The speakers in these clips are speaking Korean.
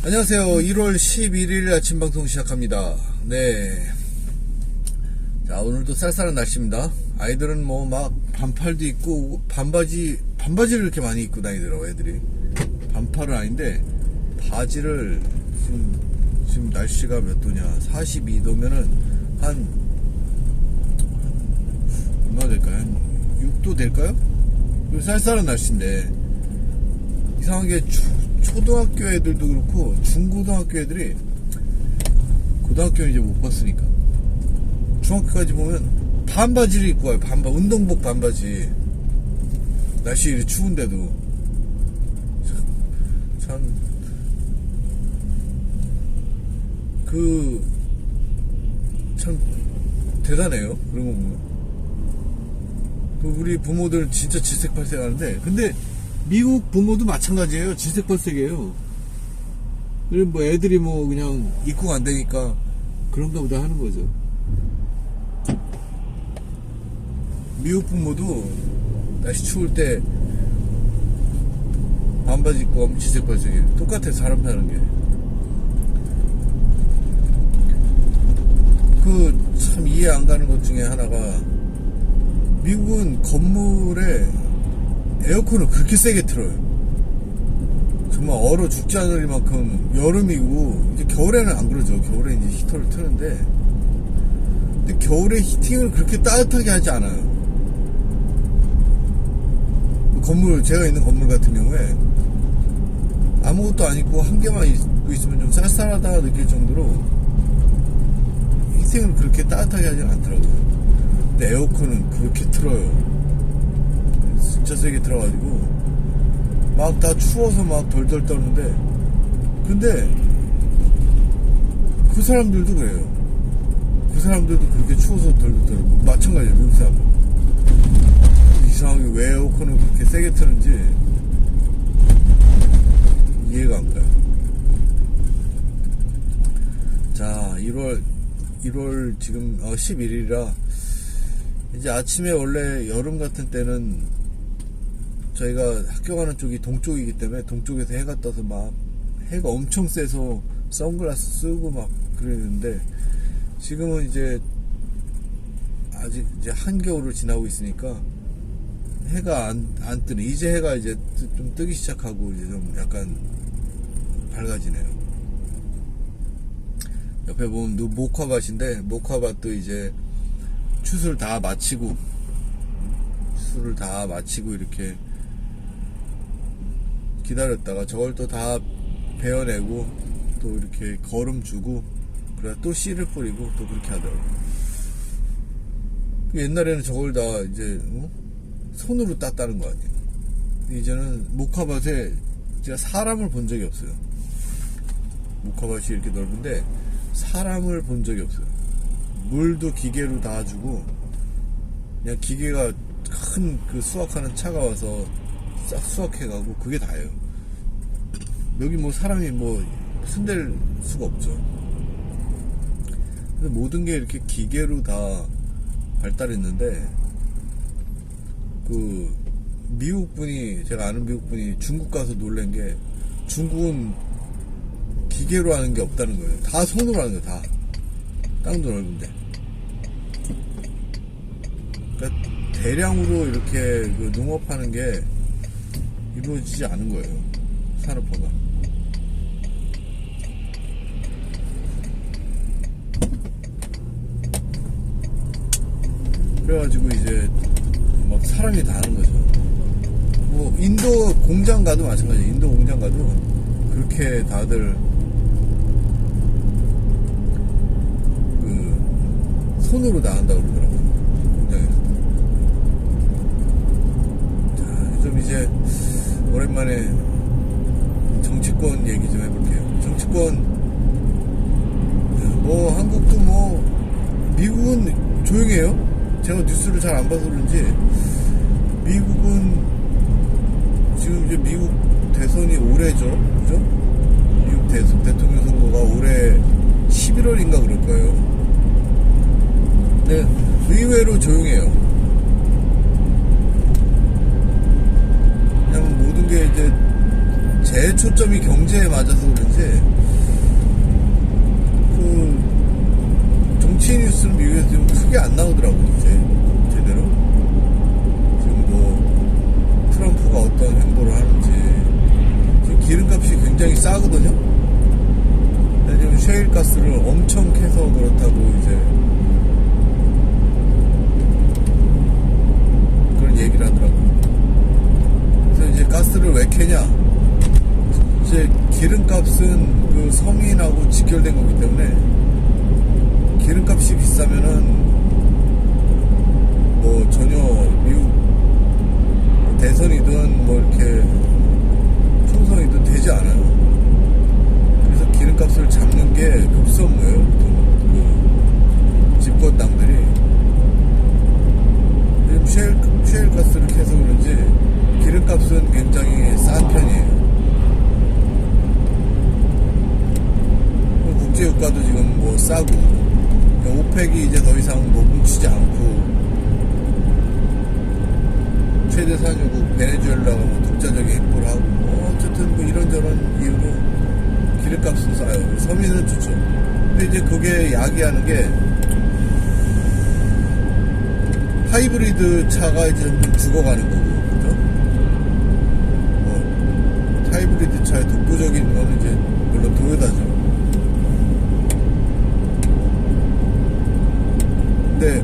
안녕하세요. 1월 11일 아침 방송 시작합니다. 네. 자, 오늘도 쌀쌀한 날씨입니다. 아이들은 뭐 막 반팔도 입고 반바지를 이렇게 많이 입고 다니더라고, 애들이. 반팔은 아닌데, 바지를 지금 날씨가 몇 도냐? 42도면은 얼마 될까요? 한 6도 될까요? 쌀쌀한 날씨인데, 이상하게 초등학교 애들도 그렇고 중고등학교 애들이, 고등학교는 이제 못 봤으니까 중학교까지 보면 반바지를 입고 와요. 운동복 반바지. 날씨 이렇게 추운데도 참 대단해요. 그런 거 보면. 우리 부모들 진짜 질색팔색 하는데, 근데 미국 부모도 마찬가지예요. 질색팔색이에요. 뭐 애들이 뭐 그냥 입고 안 되니까 그런가 보다 하는 거죠. 미국 부모도 날씨 추울 때 반바지 입고 하면 질색팔색이에요. 똑같아, 사람 사는 게. 참 이해 안 가는 것 중에 하나가, 미국은 건물에 에어컨을 그렇게 세게 틀어요. 정말 얼어 죽지 않을 만큼. 여름이고, 이제 겨울에는 안 그러죠. 겨울에 이제 히터를 트는데, 근데 겨울에 히팅을 그렇게 따뜻하게 하지 않아요. 제가 있는 건물 같은 경우에 아무것도 안 입고 한 개만 입고 있으면 좀 쌀쌀하다 느낄 정도로 히팅을 그렇게 따뜻하게 하진 않더라고요. 근데 에어컨은 그렇게 틀어요. 진짜 세게 틀어가지고 막 다 추워서 막 덜덜 떠는데, 근데 그 사람들도 그래요. 그 사람들도 그렇게 추워서 덜덜 떨고 마찬가지예요. 미국 사람. 이상하게 왜 에어컨을 그렇게 세게 트는지 이해가 안 가요. 자, 1월 지금 11일이라 이제 아침에, 원래 여름 같은 때는 저희가 학교 가는 쪽이 동쪽이기 때문에 동쪽에서 해가 떠서 막 해가 엄청 세서 선글라스 쓰고 막 그랬는데, 지금은 이제 아직 이제 한겨울을 지나고 있으니까 해가 안 뜨네. 이제 해가 이제 좀 뜨기 시작하고 이제 좀 약간 밝아지네요. 옆에 보면 목화밭인데, 목화밭도 이제 추수를 다 마치고 이렇게 기다렸다가 저걸 또 다 베어내고 또 이렇게 거름 주고 그래야 또 씨를 뿌리고 또 그렇게 하더라고요. 옛날에는 저걸 다 이제 손으로 땄다는 거 아니에요. 이제는 목화밭에 제가 사람을 본 적이 없어요. 목화밭이 이렇게 넓은데 사람을 본 적이 없어요. 물도 기계로 다 주고, 그냥 기계가 큰 그 수확하는 차가 와서 싹 수확해가고 그게 다예요. 여기 뭐 사람이 뭐 손댈 수가 없죠. 근데 모든 게 이렇게 기계로 다 발달했는데, 제가 아는 미국 분이 중국 가서 놀란 게, 중국은 기계로 하는 게 없다는 거예요. 다 손으로 하는 거예요. 다. 땅도 넓은데. 그러니까 대량으로 이렇게 농업하는 게 이루어지지 않은 거예요. 산업화가. 그래가지고 이제 막 사람이 다 하는 거죠. 뭐 인도 공장 가도 마찬가지예요. 인도 공장 가도 그렇게 다들 손으로 다 한다고 그러더라고요. 공장에서. 자, 좀 이제 오랜만에 정치권 얘기 좀 해볼게요. 정치권, 뭐 한국도 뭐 미국은 조용해요. 제가 뉴스를 잘 안 봐서 그런지 미국은 지금 이제 미국 대선이 올해죠, 그죠? 미국 대통령 선거가 올해 11월인가 그럴 거예요. 네, 의외로 조용해요. 그냥 모든 게 이제 제 초점이 경제에 맞아서 그런지 그 정치 뉴스는 미국에서 좀 크게 안 나오더라고요. 이제 제대로 지금 뭐 트럼프가 어떤 행보를 하는지. 지금 기름값이 굉장히 싸거든요. 근데 지금 셰일가스를 엄청 캐서 그렇다고 이제 그런 얘기를 하더라고요. 그래서 이제 가스를 왜 캐냐? 이제 기름값은 그 서민하고 직결된 거기 때문에 기름값이 비싸면은 뭐 전혀 미국 대선이든 뭐 이렇게 총선이든 되지 않아요. 그래서 기름값을 잡는 게 급선무예요. 그 집권당들이 셰일 가스를 캐서 그런지 기름값은 굉장히 싼 편이에요. 국제유가도 지금 뭐 싸고, 오펙이 이제 더 이상 뭐 뭉치지 않고, 최대 산유국 베네수엘라가 뭐 독자적인 행보를 하고, 어쨌든 뭐 이런저런 이유로 기름값은 싸요. 서민은 좋죠. 근데 이제 그게 야기하는 게, 하이브리드 차가 이제 점점 죽어가는 거고, 그죠? 뭐, 하이브리드 차의 독보적인 거는 이제, 물론 도요타죠. 근데,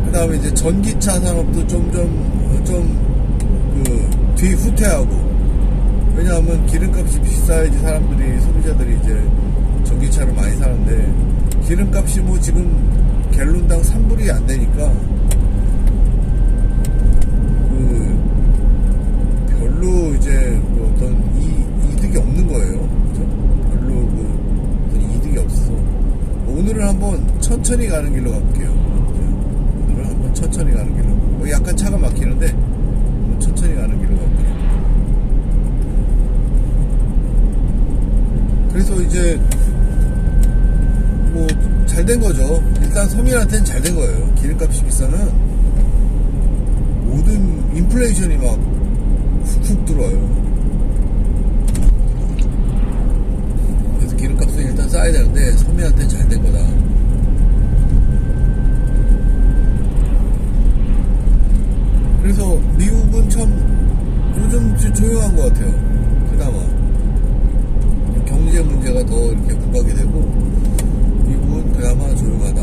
그 다음에 이제 전기차 산업도 뒤후퇴하고, 왜냐하면 기름값이 비싸야지 사람들이, 소비자들이 이제 전기차를 많이 사는데, 기름값이 뭐 지금 갤론당 3불이 안 되니까, 별로 이제 그 어떤 이득이 없는 거예요. 그죠? 별로 어떤 이득이 없어서. 오늘은 한번 천천히 가는 길로 가볼게요. 오늘은 한번 천천히 가는 길로. 약간 차가 막히는데, 천천히 가는 길로 가볼게요. 그래서 이제, 뭐, 잘 된 거죠. 일단 서민한테는 잘 된 거예요. 기름값이 비싸면 모든 인플레이션이 막 훅훅 들어와요. 그래서 기름값은 일단 싸야 되는데 서민한테는 잘 된 거다. 그래서 미국은 참 요즘 조용한 것 같아요. 그나마 경제 문제가 더 이렇게 부각이 되고 미국은 그나마 조용하다.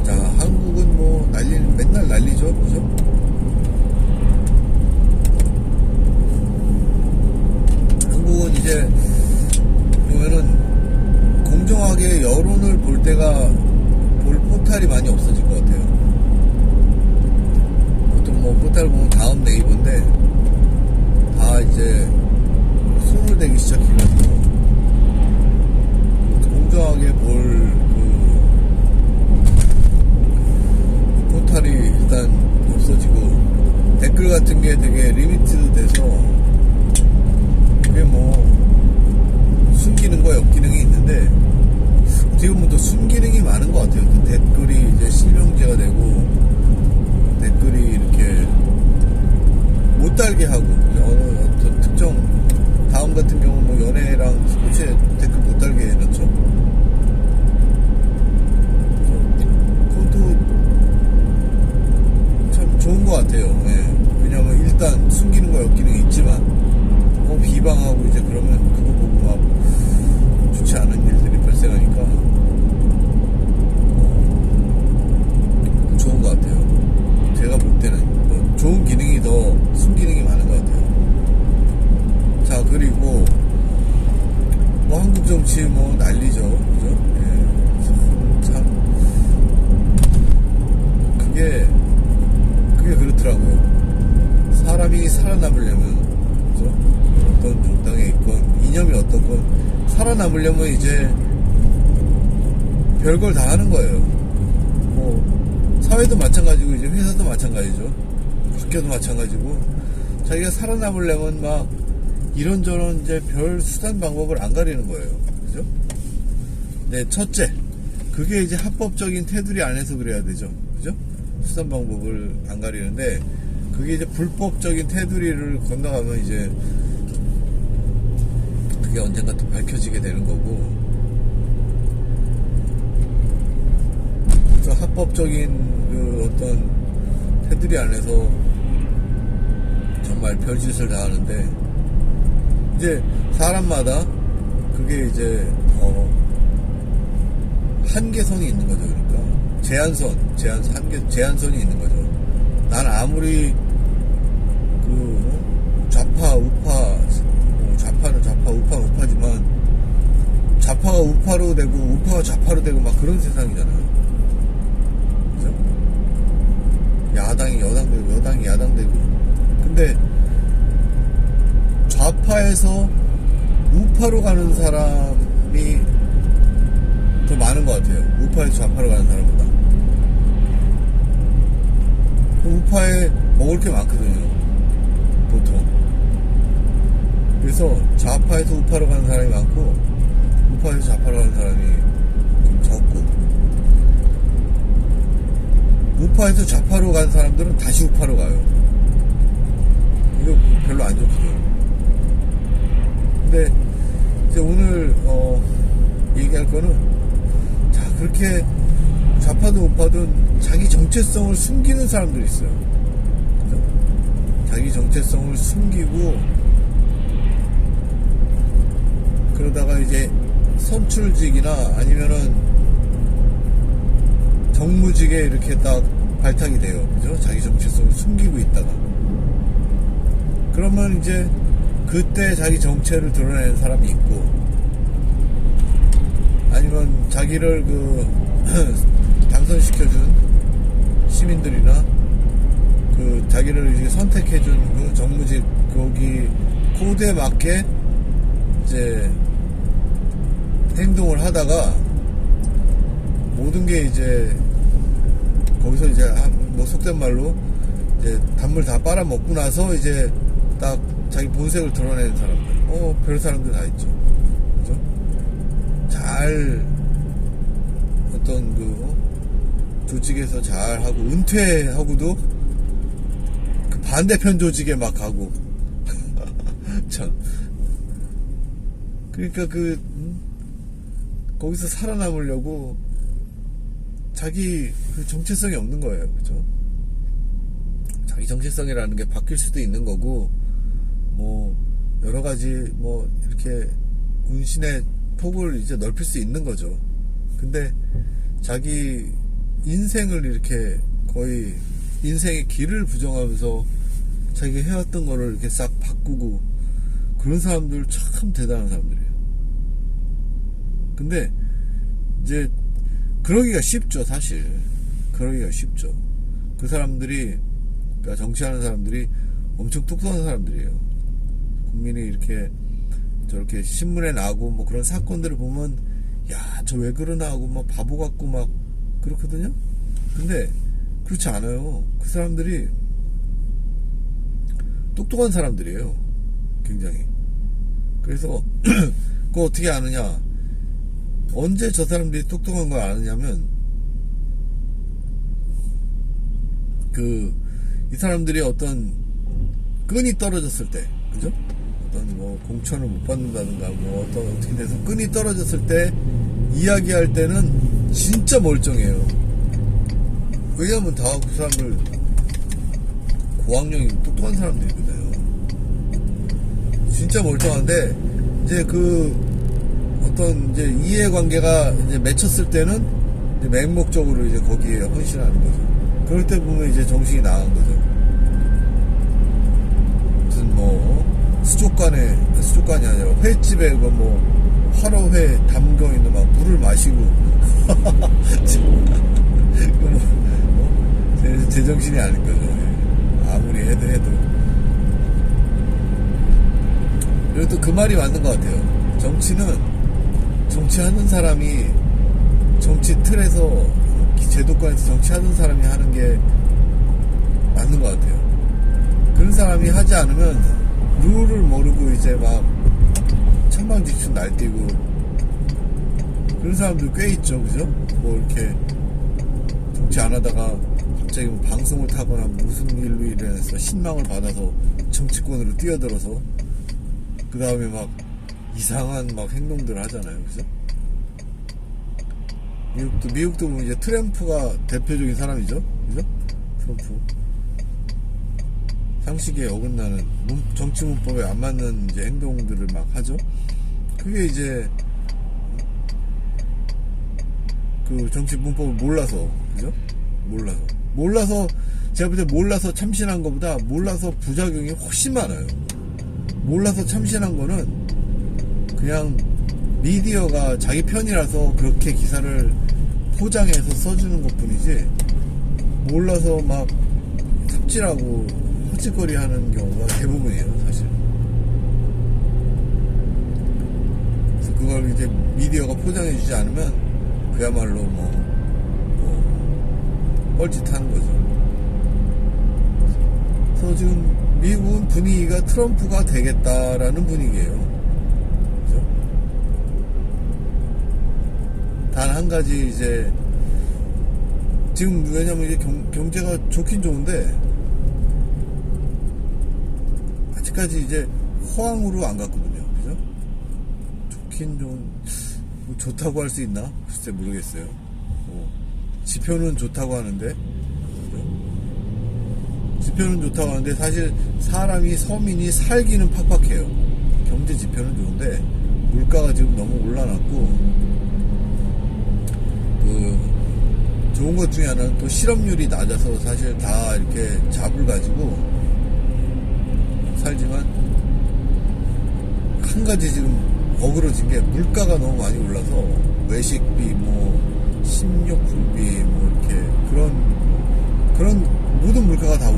자, 한국은 뭐 맨날 난리죠, 그죠? 한국은 이제 보면은 공정하게 여론을 볼 포탈이 많이 없어진 것 같아요. 보통 뭐 포탈 보면 다음 네이버인데 다 이제 손을 대기 시작해가지고 공정하게 볼 포탈이 일단 없어지고 댓글 같은 게 되게 리미티드 돼서 그게 뭐 순기능과 역기능이 있는데 어떻게 보면 더 순기능이 많은 것 같아요. 그 댓글이 이제 실명제가 되고 댓글이 이렇게 못 달게 하고 어느 어떤 특정 다음 같은 경우 뭐 연애랑 스포츠에 댓글 못 달게 해놨죠. 그것도 참 좋은 것 같아요. 네. 왜냐하면 일단 숨기는과 역기능이 있지만 비방하고 이제 그러면 그거 보고 막 좋지 않은 일들이 발생하니까 좋은 것 같아요. 제가 볼 때는 뭐 좋은 기능이 더 순기능이 많은 것 같아요. 자, 그리고 뭐 한국 정치 뭐 난리죠, 그죠? 예. 참 그게 그렇더라고요. 사람이 살아남으려면, 그죠? 어떤 정당에 있건 이념이 어떻건 살아남으려면 이제 별걸 다 하는 거예요. 뭐 사회도 마찬가지고 이제 회사도 마찬가지죠. 학교도 마찬가지고 자기가 살아남으려면 막 이런저런 이제 별 수단 방법을 안 가리는 거예요. 그죠? 네, 첫째. 그게 이제 합법적인 테두리 안에서 그래야 되죠. 그죠? 수단 방법을 안 가리는데, 그게 이제 불법적인 테두리를 건너가면 이제 그게 언젠가 또 밝혀지게 되는 거고, 그래서 합법적인 그 어떤 테두리 안에서 정말 별짓을 다 하는데, 이제 사람마다 그게 이제 한계선이 있는 거죠. 그러니까 제한선이 있는 거죠. 난 아무리 그 좌파 우파, 좌파는 좌파, 우파는 우파지만 좌파가 우파로 되고 우파가 좌파로 되고 막 그런 세상이잖아요. 그죠? 야당이 여당 되고 여당이 야당 되고. 근데 좌파에서 우파로 가는 사람이 더 많은 것 같아요. 우파에서 좌파로 가는 사람보다. 우파에 먹을 게 많거든요, 보통. 그래서 좌파에서 우파로 가는 사람이 많고, 우파에서 좌파로 가는 사람이 좀 적고, 우파에서 좌파로 가는 사람들은 다시 우파로 가요. 이거 별로 안 좋거든요. 근데 이제 오늘 얘기할 거는, 자, 그렇게 좌파든 우파든 자기 정체성을 숨기는 사람들이 있어요. 그죠? 자기 정체성을 숨기고 그러다가 이제 선출직이나 아니면은 정무직에 이렇게 딱 발탁이 돼요. 그죠? 자기 정체성을 숨기고 있다가, 그러면 이제 그때 자기 정체를 드러내는 사람이 있고, 아니면 자기를 당선시켜준 시민들이나 자기를 이제 선택해준 그 정무직 거기 코드에 맞게 이제 행동을 하다가 모든 게 이제 거기서 이제 뭐 속된 말로 이제 단물 다 빨아먹고 나서 이제 딱 자기 본색을 드러내는 사람들, 별 사람들 다 있죠. 그죠? 잘 어떤 조직에서 잘 하고 은퇴하고도 그 반대편 조직에 막 가고 참, 그러니까 거기서 살아남으려고 자기 그 정체성이 없는 거예요. 그죠? 자기 정체성이라는 게 바뀔 수도 있는 거고, 뭐 여러 가지 뭐 이렇게 운신의 폭을 이제 넓힐 수 있는 거죠. 근데 자기 인생을 이렇게 거의 인생의 길을 부정하면서 자기가 해왔던 거를 이렇게 싹 바꾸고, 그런 사람들 참 대단한 사람들이에요. 근데 이제 그러기가 쉽죠. 사실 그러기가 쉽죠. 그 사람들이, 그러니까 정치하는 사람들이 엄청 똑똑한 사람들이에요. 국민이 이렇게 저렇게 신문에 나오고 뭐 그런 사건들을 보면, 야, 저 왜 그러나 하고 막 바보 같고 막 그렇거든요. 근데 그렇지 않아요. 그 사람들이 똑똑한 사람들이에요. 굉장히. 그래서 그거 어떻게 아느냐, 언제 저 사람들이 똑똑한 걸 아느냐면, 이 사람들이 어떤 끈이 떨어졌을 때, 그죠? 어떤 뭐 공천을 못 받는다든가 뭐 어떻게 돼서 끈이 떨어졌을 때 이야기할 때는 진짜 멀쩡해요. 왜냐면 다 그 사람들 고학력이 똑똑한 사람들이거든요. 진짜 멀쩡한데, 이제 어떤 이제 이해관계가 이제 맺혔을 때는 이제 맹목적으로 이제 거기에 헌신하는 거죠. 그럴 때 보면 이제 정신이 나간 거죠. 무슨 뭐 수족관이 아니라 횟집에 화로회 담겨 있는 막 물을 마시고 제정신이 아닌 거죠. 아무리 해도. 그리고 또 그 말이 맞는 것 같아요. 정치하는 사람이 정치 틀에서, 제도권에서 정치하는 사람이 하는 게 맞는 것 같아요. 그런 사람이 하지 않으면 룰을 모르고 이제 막 천방지축 날뛰고 그런 사람들 꽤 있죠. 그죠? 뭐 이렇게 정치 안 하다가 갑자기 뭐 방송을 타거나 무슨 일로 인해서 신망을 받아서 정치권으로 뛰어들어서 그 다음에 막 이상한 막 행동들을 하잖아요. 그죠? 미국도 뭐 이제 트럼프가 대표적인 사람이죠. 그죠? 트럼프. 상식에 어긋나는 정치 문법에 안 맞는 이제 행동들을 막 하죠. 그게 이제 그 정치 문법을 몰라서, 그죠? 몰라서 제가 볼 때 몰라서 참신한 것보다 몰라서 부작용이 훨씬 많아요. 몰라서 참신한 거는 그냥 미디어가 자기 편이라서 그렇게 기사를 포장해서 써주는 것 뿐이지, 몰라서 막 삽질하고 헛짓거리 하는 경우가 대부분이에요, 사실. 그래서 그걸 이제 미디어가 포장해주지 않으면 그야말로 뻘짓하는 거죠. 그래서 지금 미국은 분위기가 트럼프가 되겠다라는 분위기예요. 그죠? 단 한 가지 이제 지금 왜냐면 이제 경제가 좋긴 좋은데 아직까지 이제 호황으로 안 갔거든요. 그죠? 좋긴 좋은 뭐 좋다고 할 수 있나? 글쎄 모르겠어요. 지표는 좋다고 하는데, 그죠? 지표는 좋다고 하는데 사실 서민이 살기는 팍팍해요. 경제 지표는 좋은데 물가가 지금 너무 올라놨고, 좋은 것 중에 하나는 또 실업률이 낮아서 사실 다 이렇게 잡을 가지고 살지만, 한 가지 지금 어그러진 게 물가가 너무 많이 올라서 외식비, 식료품비, 이렇게 그런 모든 물가가 다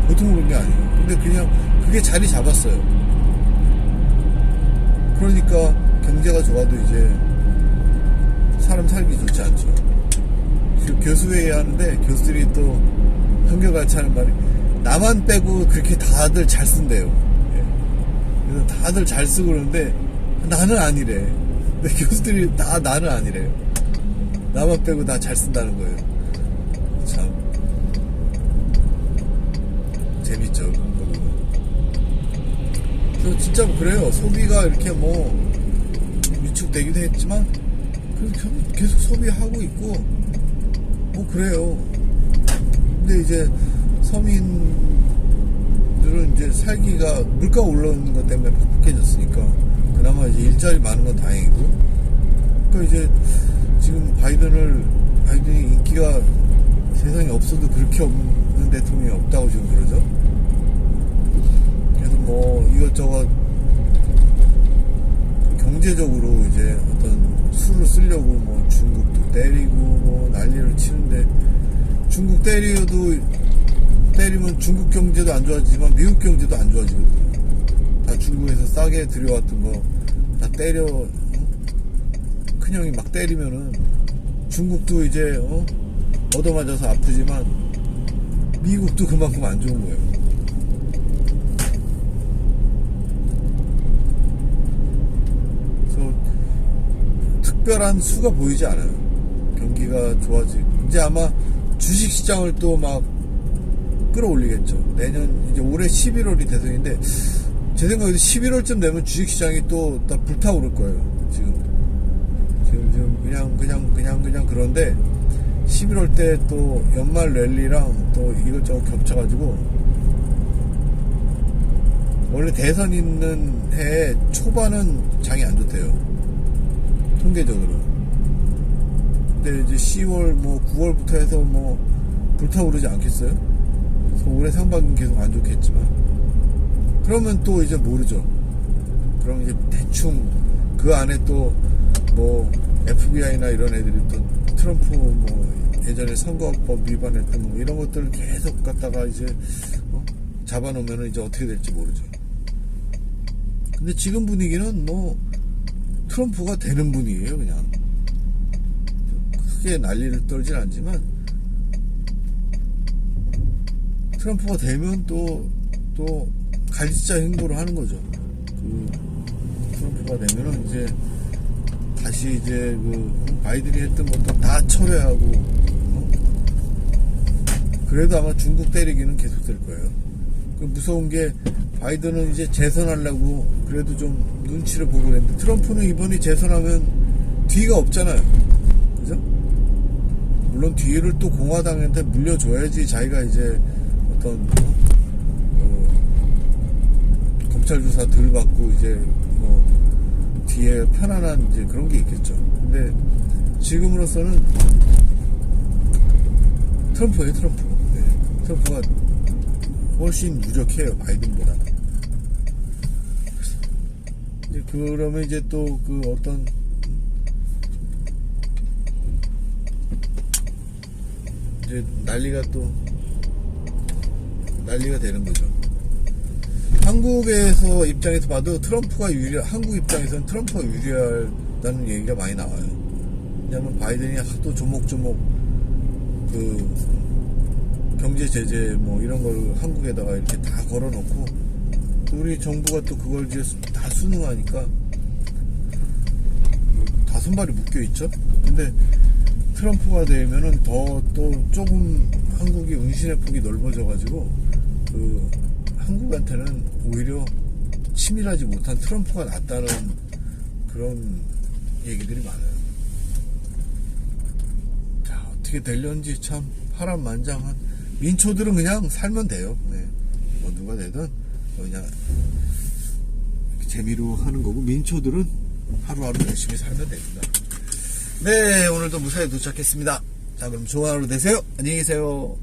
보통 그런 게 아니에요. 근데 그냥 그게 자리 잡았어요. 그러니까 경제가 좋아도 이제 사람 살기 좋지 않죠. 교수회의 하는데 교수들이 또 한결같이 하는 말이, 나만 빼고 그렇게 다들 잘 쓴대요. 그래서 다들 잘 쓰고 그러는데 나는 아니래. 근데 교수들이 다 나는 아니래요. 나만 빼고 다 잘 쓴다는 거예요. 참 재밌죠. 그래서 진짜 그래요. 소비가 이렇게 위축되기도 했지만 계속 소비하고 있고 그래요. 근데 이제 서민들은 이제 살기가 물가 올라오는 것 때문에 팍팍해졌으니까 그나마 이제 일자리 많은 건 다행이고, 그러니까 이제 지금 바이든이 인기가 세상에 없어도 그렇게 없는 대통령이 없다고 지금 그러죠. 그래서 이것저것 경제적으로 이제 어떤 수를 쓰려고 중국도 때리고 난리를 치는데, 중국 때리면 중국 경제도 안 좋아지지만 미국 경제도 안 좋아지거든요. 다 중국에서 싸게 들여왔던 거 다 때려, 큰형이 막 때리면은 중국도 이제 얻어맞아서 아프지만 미국도 그만큼 안 좋은 거예요. 그래서 특별한 수가 보이지 않아요. 경기가 이제 아마 주식시장을 또 막 끌어올리겠죠. 내년 이제 올해 11월이 대선인데 제 생각에도 11월쯤 되면 주식시장이 또 다 불타오를 거예요. 지금 그냥 그런데 11월 때 또 연말 랠리랑 또 이것저것 겹쳐가지고, 원래 대선 있는 해 초반은 장이 안 좋대요, 통계적으로. 근데 이제 10월 9월부터 해서 불타오르지 않겠어요? 그래서 올해 상반기는 계속 안 좋겠지만, 그러면 또 이제 모르죠. 그럼 이제 대충 그 안에 또 FBI나 이런 애들이 또 트럼프 예전에 선거법 위반했던 이런 것들을 계속 갖다가 이제 잡아놓으면 이제 어떻게 될지 모르죠. 근데 지금 분위기는 트럼프가 되는 분위기예요. 그냥 크게 난리를 떨진 않지만 트럼프가 되면 또 갈짓자 행보를 하는 거죠. 트럼프가 되면은 이제 다시 이제 바이든이 했던 것도 다 철회하고 그래도 아마 중국 때리기는 계속될 거예요. 그 무서운 게 바이든은 이제 재선하려고 그래도 좀 눈치를 보고 그랬는데 트럼프는 이번에 재선하면 뒤가 없잖아요. 그죠? 물론 뒤를 또 공화당한테 물려줘야지 자기가 이제 어떤 검찰 조사 덜 받고 이제 뭐 뒤에 편안한 이제 그런 게 있겠죠. 근데 지금으로서는 트럼프예요, 트럼프. 네. 트럼프가 훨씬 유력해요, 바이든보다. 이제 그러면 이제 또 그 어떤 이제 난리가 되는 거죠. 한국에서 입장에서 봐도 한국 입장에서는 트럼프가 유리하다는 얘기가 많이 나와요. 왜냐하면 바이든이 하도 조목조목 그 경제 제재 뭐 이런 걸 한국에다가 이렇게 다 걸어놓고 또 우리 정부가 또 그걸 이제 다 순응하니까 다 손발이 묶여 있죠. 근데 트럼프가 되면은 더 또 조금 한국이 응신의 폭이 넓어져가지고 그 한국한테는 오히려 치밀하지 못한 트럼프가 낫다는 그런 얘기들이 많아요. 자, 어떻게 되려는지 참 파란만장한. 민초들은 그냥 살면 돼요. 네. 뭐 누가 되든 그냥 재미로 하는 거고, 민초들은 하루하루 열심히 살면 됩니다. 네, 오늘도 무사히 도착했습니다. 자, 그럼 좋은 하루 되세요. 안녕히 계세요.